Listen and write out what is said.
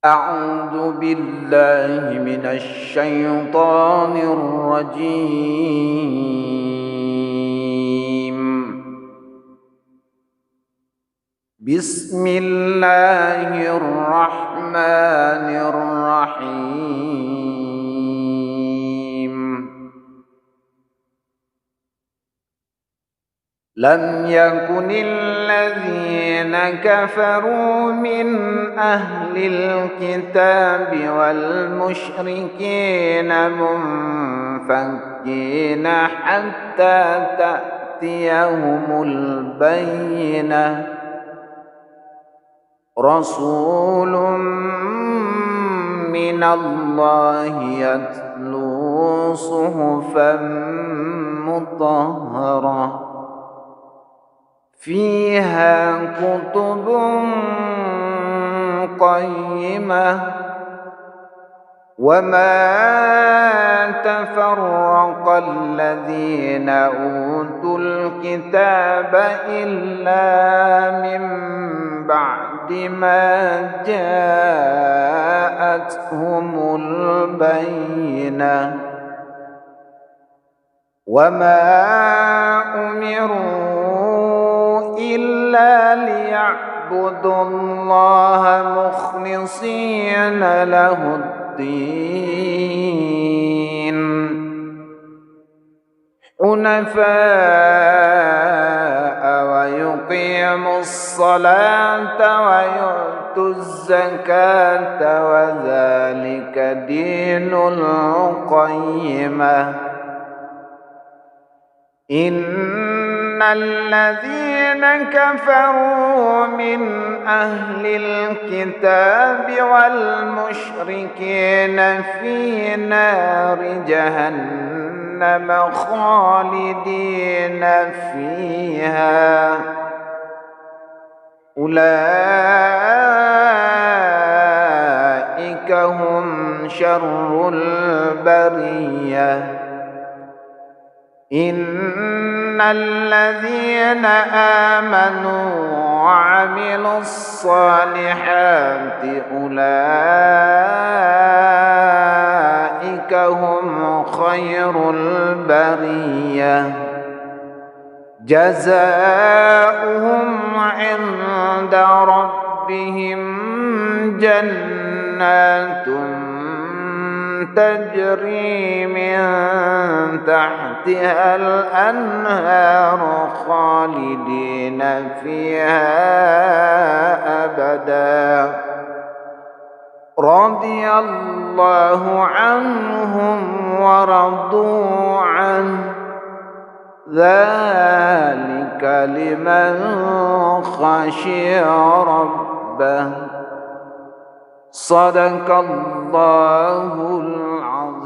أعوذ بالله من الشيطان الرجيم. بسم الله الرحمن الرحيم. لم يكن الذين كفروا من أهل الكتاب والمشركين منفكين حتى تأتيهم البينة. رسول من الله يتلو صحفا مطهرة فيها كتب قيمة. وما تفرق الذين أوتوا الكتاب إلا من بعد ما جاءتهم البينة. وما أمروا إلا ليعبدوا الله مخلصين له الدين حنفاء ويقيموا الصلاة ويؤتوا الزكاة وذلك دين القيمة. إن الذين كفروا من أهل الكتاب والمشركين في نار جهنم خالدين فيها أولئك هم شر البرية. إن الذين آمنوا وعملوا الصالحات أولئك هم خير البرية. جزاؤهم عند ربهم جنات تجري من تحتها الأنهار خالدين فيها أبدا. رضي الله عنهم ورضوا عنه ذلك لمن خشي ربه. صدق الله العظيم.